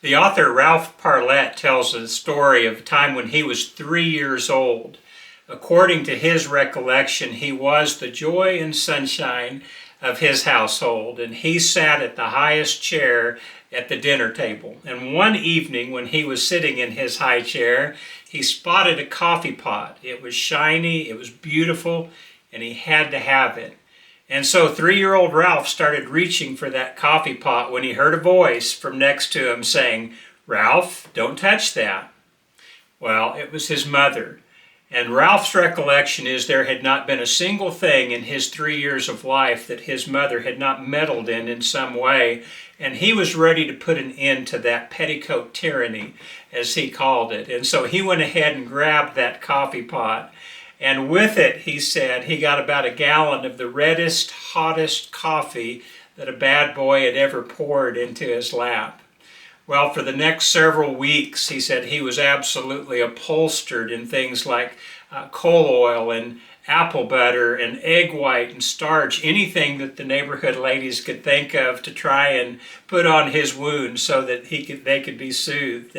The author Ralph Parlette tells a story of a time when he was 3 years old. According to his recollection, he was the joy and sunshine of his household, and he sat at the highest chair at the dinner table. And one evening when he was sitting in his high chair, he spotted a coffee pot. It was shiny, it was beautiful, and he had to have it. And so 3-year-old Ralph started reaching for that coffee pot when he heard a voice from next to him saying, "Ralph, don't touch that." Well, it was his mother. And Ralph's recollection is there had not been a single thing in his 3 years of life that his mother had not meddled in some way. And he was ready to put an end to that petticoat tyranny, as he called it. And so he went ahead and grabbed that coffee pot. And with it, he said, he got about a gallon of the reddest, hottest coffee that a bad boy had ever poured into his lap. Well, for the next several weeks, he said he was absolutely upholstered in things like coal oil and apple butter and egg white and starch, anything that the neighborhood ladies could think of to try and put on his wound so that they could be soothed.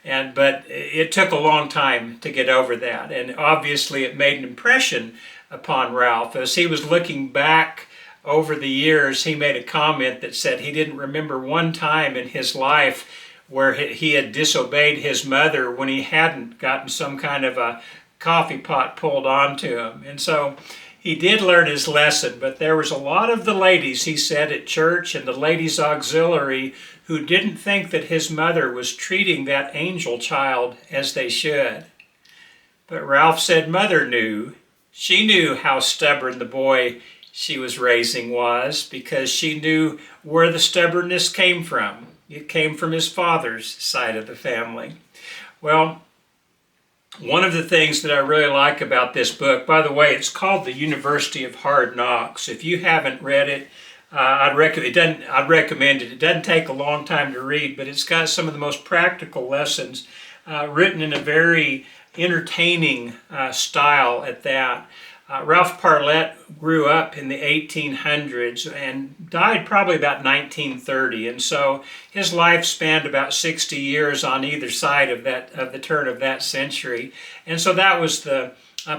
But it took a long time to get over that, and obviously it made an impression upon Ralph. As he was looking back over the years, he made a comment that said he didn't remember one time in his life where he had disobeyed his mother when he hadn't gotten some kind of a coffee pot pulled onto him. And so he did learn his lesson, but there was a lot of the ladies, he said, at church and the ladies' auxiliary who didn't think that his mother was treating that angel child as they should. But Ralph said Mother knew. She knew how stubborn the boy she was raising was, because she knew where the stubbornness came from. It came from his father's side of the family. Well, one of the things that I really like about this book, by the way, it's called The University of Hard Knocks. If you haven't read it, I'd recommend it. It doesn't take a long time to read, but it's got some of the most practical lessons written in a very entertaining style at that. Ralph Parlette grew up in the 1800s and died probably about 1930, and so his life spanned about 60 years on either side of the turn of that century. And so that was the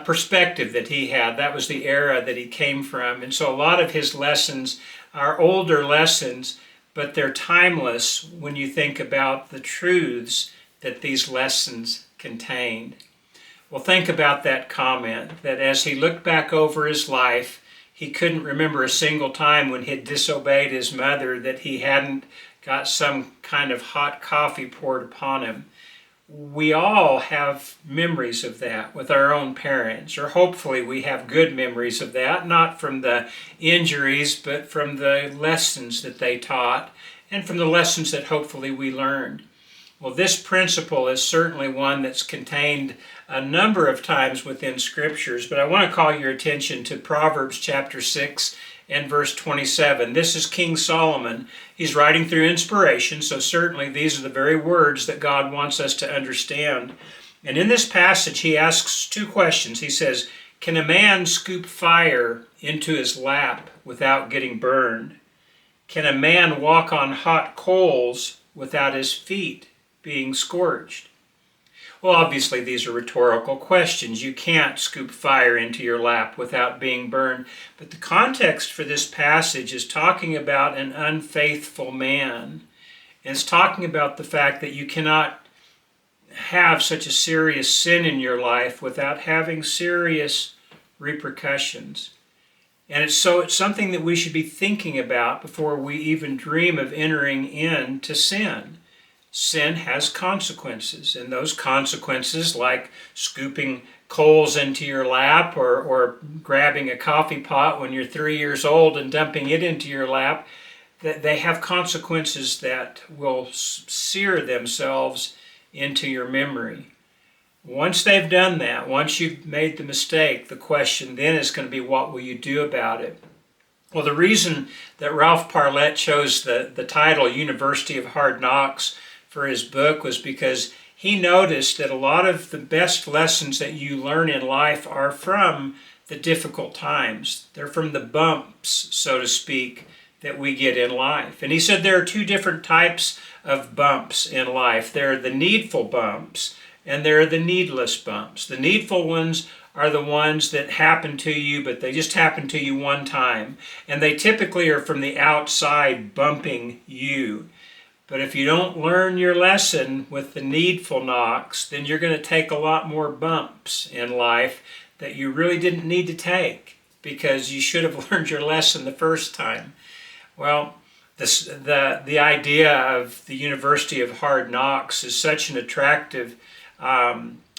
perspective that he had. That was the era that he came from. And so a lot of his lessons are older lessons, but they're timeless when you think about the truths that these lessons contained. Well, think about that comment, that as he looked back over his life, he couldn't remember a single time when he'd disobeyed his mother that he hadn't got some kind of hot coffee poured upon him. We all have memories of that with our own parents, or hopefully we have good memories of that, not from the injuries, but from the lessons that they taught and from the lessons that hopefully we learned. Well, this principle is certainly one that's contained a number of times within scriptures, but I want to call your attention to Proverbs chapter 6 and verse 27. This is King Solomon. He's writing through inspiration, so certainly these are the very words that God wants us to understand. And in this passage, he asks two questions. He says, can a man scoop fire into his lap without getting burned? Can a man walk on hot coals without his feet being scorched? Well, obviously these are rhetorical questions. You can't scoop fire into your lap without being burned. But the context for this passage is talking about an unfaithful man. And it's talking about the fact that you cannot have such a serious sin in your life without having serious repercussions. And it's something that we should be thinking about before we even dream of entering into sin. Sin has consequences, and those consequences, like scooping coals into your lap or grabbing a coffee pot when you're 3 years old and dumping it into your lap, they have consequences that will sear themselves into your memory. Once they've done that, once you've made the mistake, the question then is going to be, what will you do about it? Well, the reason that Ralph Parlette chose the title University of Hard Knocks for his book was because he noticed that a lot of the best lessons that you learn in life are from the difficult times. They're from the bumps, so to speak, that we get in life. And he said there are two different types of bumps in life. There are the needful bumps, and there are the needless bumps. The needful ones are the ones that happen to you, but they just happen to you one time. And they typically are from the outside bumping you. But if you don't learn your lesson with the needful knocks, then you're going to take a lot more bumps in life that you really didn't need to take because you should have learned your lesson the first time. Well, the idea of the University of Hard Knocks is such an attractive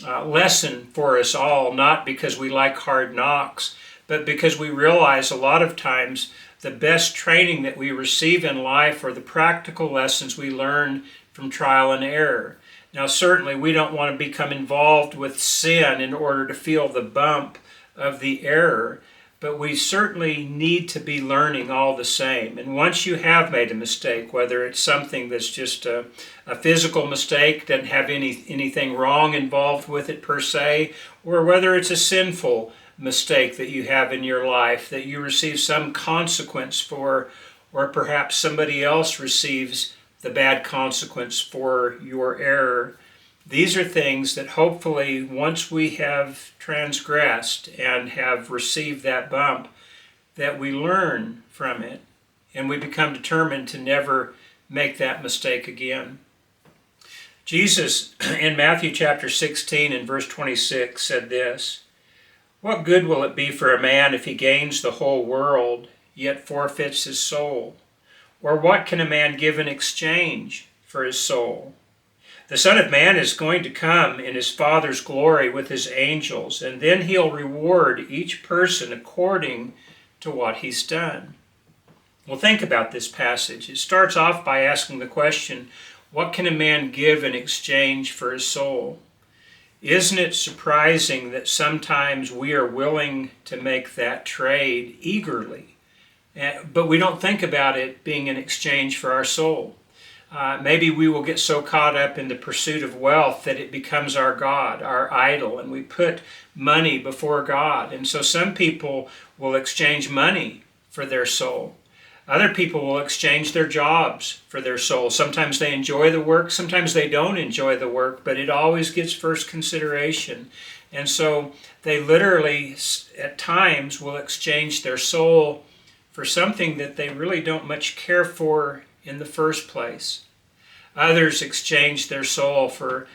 lesson for us all, not because we like hard knocks, but because we realize a lot of times the best training that we receive in life are the practical lessons we learn from trial and error. Now, certainly we don't want to become involved with sin in order to feel the bump of the error, but we certainly need to be learning all the same. And once you have made a mistake, whether it's something that's just a physical mistake, doesn't have anything wrong involved with it per se, or whether it's a sinful mistake that you have in your life that you receive some consequence for, or perhaps somebody else receives the bad consequence for your error. These are things that hopefully once we have transgressed and have received that bump, that we learn from it and we become determined to never make that mistake again. Jesus in Matthew chapter 16 and verse 26 said this, "What good will it be for a man if he gains the whole world, yet forfeits his soul? Or what can a man give in exchange for his soul? The Son of Man is going to come in his Father's glory with his angels, and then he'll reward each person according to what he's done." Well, think about this passage. It starts off by asking the question, what can a man give in exchange for his soul? Isn't it surprising that sometimes we are willing to make that trade eagerly, but we don't think about it being in exchange for our soul? Maybe we will get so caught up in the pursuit of wealth that it becomes our God, our idol, and we put money before God. And so some people will exchange money for their soul. Other people will exchange their jobs for their soul. Sometimes they enjoy the work, sometimes they don't enjoy the work, but it always gets first consideration. And so they literally, at times, will exchange their soul for something that they really don't much care for in the first place. Others exchange their soul for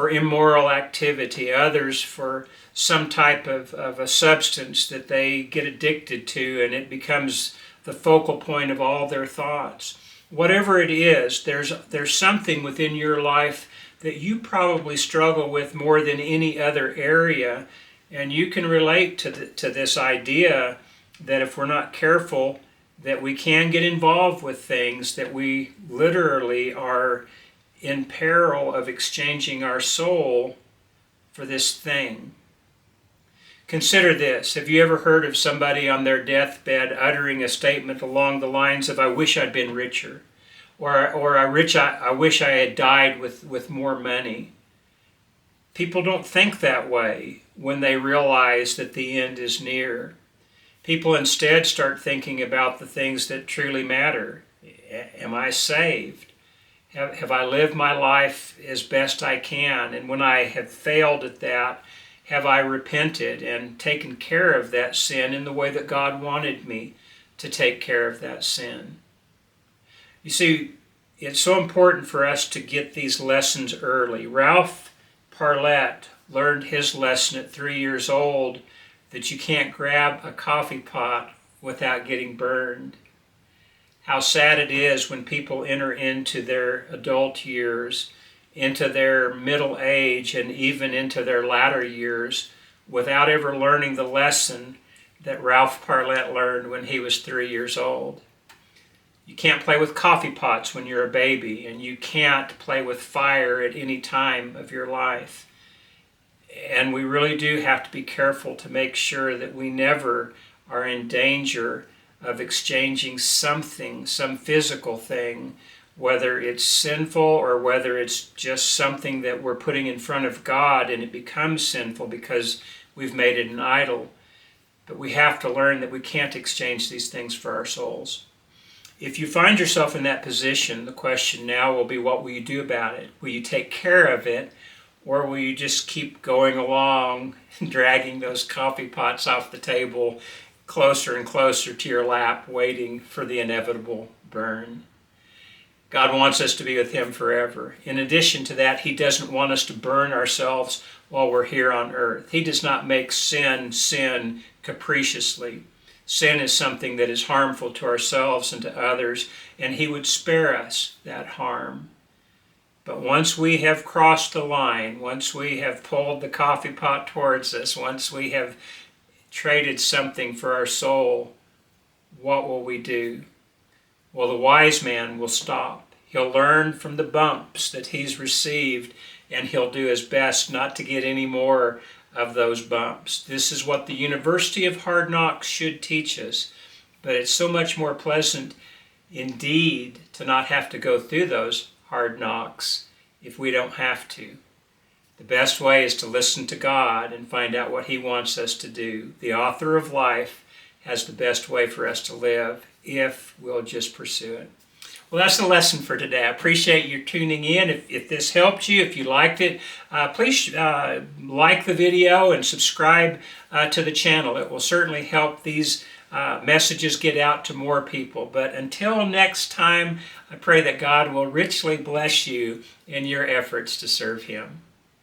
immoral activity. Others for some type of a substance that they get addicted to, and it becomes the focal point of all their thoughts. Whatever it is, there's something within your life that you probably struggle with more than any other area, and you can relate to this idea that if we're not careful, that we can get involved with things that we literally are in peril of exchanging our soul for this thing. Consider this. Have you ever heard of somebody on their deathbed uttering a statement along the lines of, "I wish I'd been richer," or I wish I had died with more money"? People don't think that way when they realize that the end is near. People instead start thinking about the things that truly matter. Am I saved? Have I lived my life as best I can? And when I have failed at that, have I repented and taken care of that sin in the way that God wanted me to take care of that sin? You see, it's so important for us to get these lessons early. Ralph Parlette learned his lesson at 3 years old, that you can't grab a coffee pot without getting burned. How sad it is when people enter into their adult years, into their middle age, and even into their latter years without ever learning the lesson that Ralph Parlette learned when he was 3 years old. You can't play with coffee pots when you're a baby, and you can't play with fire at any time of your life. And we really do have to be careful to make sure that we never are in danger of exchanging something, some physical thing, whether it's sinful or whether it's just something that we're putting in front of God and it becomes sinful because we've made it an idol. But we have to learn that we can't exchange these things for our souls. If you find yourself in that position, the question now will be, what will you do about it? Will you take care of it, or will you just keep going along, dragging those coffee pots off the table closer and closer to your lap, waiting for the inevitable burn? God wants us to be with Him forever. In addition to that, He doesn't want us to burn ourselves while we're here on earth. He does not make sin capriciously. Sin is something that is harmful to ourselves and to others, and He would spare us that harm. But once we have crossed the line, once we have pulled the coffee pot towards us, once we have traded something for our soul, what will we do? Well, the wise man will stop. He'll learn from the bumps that he's received, and he'll do his best not to get any more of those bumps. This is what the University of Hard Knocks should teach us, but it's so much more pleasant indeed to not have to go through those hard knocks if we don't have to. The best way is to listen to God and find out what He wants us to do. The author of life has the best way for us to live if we'll just pursue it. Well, that's the lesson for today. I appreciate you tuning in. If this helped you, if you liked it, please like the video and subscribe to the channel. It will certainly help these messages get out to more people. But until next time, I pray that God will richly bless you in your efforts to serve Him.